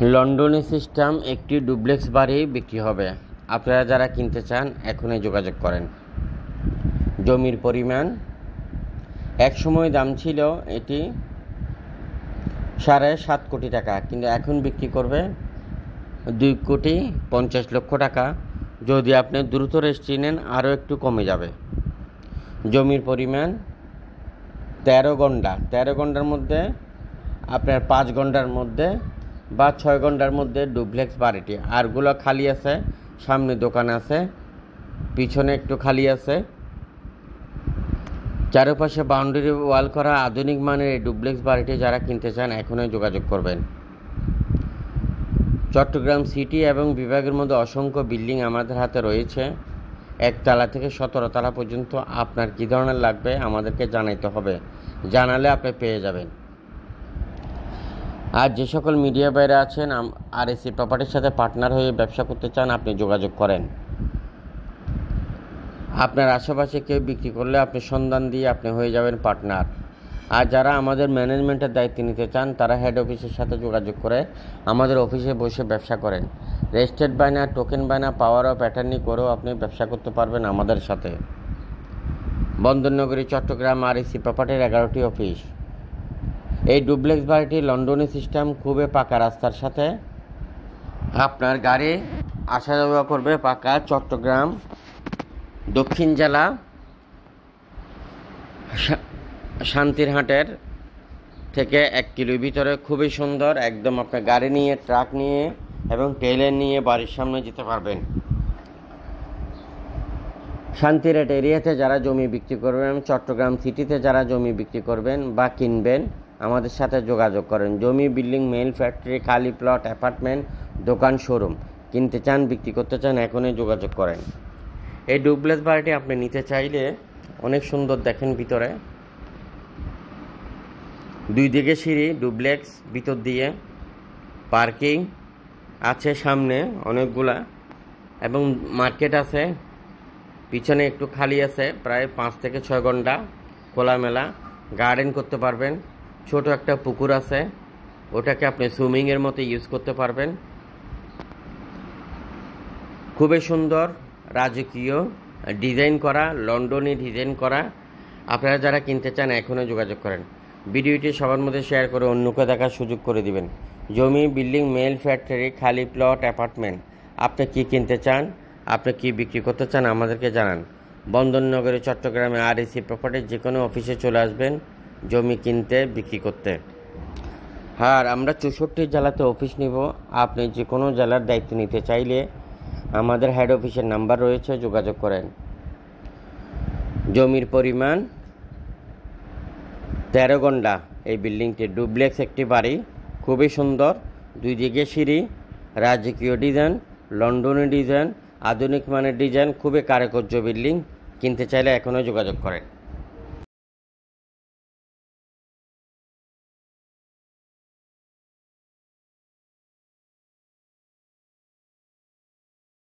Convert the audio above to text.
লন্ডনে সিস্টেম একটি ডুপ্লেক্স বাড়ি বিক্রি হবে। আপনারা যারা কিনতে চান এখনই যোগাযোগ করেন। জমির পরিমাণ, একসময় দাম ছিল এটি 7.5 কোটি টাকা, কিন্তু এখন বিক্রি করবে 2,50,00,000 টাকা। যদি আপনি দ্রুত রেজিস্ট্রি নেন আরও একটু কমে যাবে। জমির পরিমাণ 13 ঘন্টা, 13 ঘন্টার মধ্যে আপনার 5 ঘন্টার মধ্যে বা 6 ঘন্টার মধ্যে ডুপ্লেক্স বাড়িটি। আরগুলো খালি আছে, সামনে দোকান আছে, পিছনে একটু খালি আছে। চারপাশে বাউন্ডারি ওয়াল করা আধুনিক মানের এই ডুপ্লেক্স বাড়িটি যারা কিনতে চান এখনই যোগাযোগ করবেন। চট্টগ্রাম সিটি এবং বিভাগের মধ্যে অসংখ্য বিল্ডিং আমাদের হাতে রয়েছে। 1 তলা থেকে 17 তলা পর্যন্ত। আপনার কী ধরনের লাগবে আমাদেরকে জানাইতে হবে, জানালে আপনি পেয়ে যাবেন। আর যে সকল মিডিয়া বাইরে আছেন RSC প্রপার্টির সাথে পার্টনার হয়ে ব্যবসা করতে চান আপনি যোগাযোগ করেন। আপনার আশেপাশে কেউ বিক্রি করলে আপনি সন্ধান দিয়ে আপনি হয়ে যাবেন পার্টনার। আর যারা আমাদের ম্যানেজমেন্টের দায়িত্ব নিতে চান তারা হেড অফিসের সাথে যোগাযোগ করে আমাদের অফিসে বসে ব্যবসা করেন। রেজিস্টার্ড বায়না, টোকেন বায়না, পাওয়ার অফ অ্যাটর্নি করেও আপনি ব্যবসা করতে পারবেন আমাদের সাথে। বন্দরনগরী চট্টগ্রাম RSC প্রপার্টির 11টি অফিস। এই ডুপ্লেক্স বাড়িটি লন্ডনে সিস্টেম, খুবই পাকা রাস্তার সাথে। আপনার গাড়ি আসা যাওয়া করবে পাকা। চট্টগ্রাম দক্ষিণ জেলা শান্তিরহাটের থেকে 1 কিলোর ভিতরে, খুবই সুন্দর। একদম আপনার গাড়ি নিয়ে, ট্রাক নিয়ে এবং ট্রেলার নিয়ে বাড়ির সামনে যেতে পারবেন। শান্তিরহাট এরিয়াতে যারা জমি বিক্রি করবেন, চট্টগ্রাম সিটিতে যারা জমি বিক্রি করবেন বা কিনবেন আমাদের সাথে যোগাযোগ করেন। জমি, বিল্ডিং, মেল, ফ্যাক্টরি, খালি প্লট, অ্যাপার্টমেন্ট, দোকান, শোরুম কিনতে চান, বিক্রি করতে চান এখনই যোগাযোগ করেন। এই ডুপ্লেক্স বাড়িটি আপনি নিতে চাইলে অনেক সুন্দর, দেখেন ভিতরে 2 দিকে সিঁড়ি, ডুপ্লেক্স, ভিতর দিয়ে পার্কিং আছে, সামনে অনেকগুলা এবং মার্কেট আছে, পিছনে একটু খালি আছে। প্রায় 5 থেকে 6 ঘন্টা খোলামেলা গার্ডেন করতে পারবেন। ছোট একটা পুকুর আছে, ওটাকে আপনি সুইমিংয়ের মতো ইউজ করতে পারবেন। খুবই সুন্দর, রাজকীয় ডিজাইন করা, লন্ডনে ডিজাইন করা। আপনারা যারা কিনতে চান এখনই যোগাযোগ করেন। ভিডিওটি সবার মধ্যে শেয়ার করে অন্যকে দেখার সুযোগ করে দিবেন। জমি, বিল্ডিং, মেল, ফ্যাক্টরি, খালি প্লট, অ্যাপার্টমেন্ট আপনি কি কিনতে চান, আপনি কি বিক্রি করতে চান আমাদেরকে জানান। বন্দরনগরে চট্টগ্রামে RSC প্রপার্টির যে কোনো অফিসে চলে আসবেন জমি কিনতে, বিক্রি করতে। আর আমরা 64 জেলাতে অফিস নিব। আপনি যে কোনো জেলার দায়িত্ব নিতে চাইলে আমাদের হেড অফিসের নাম্বার রয়েছে, যোগাযোগ করেন। জমির পরিমাণ 13 ঘন্টা। এই বিল্ডিংটি ডুপ্লেক্স একটি বাড়ি, খুবই সুন্দর, 2 দিকে সিঁড়ি, রাজকীয় ডিজাইন, লন্ডনের ডিজাইন, আধুনিক মানের ডিজাইন, খুবই কারুকার্য বিল্ডিং। কিনতে চাইলে এখনই যোগাযোগ করেন।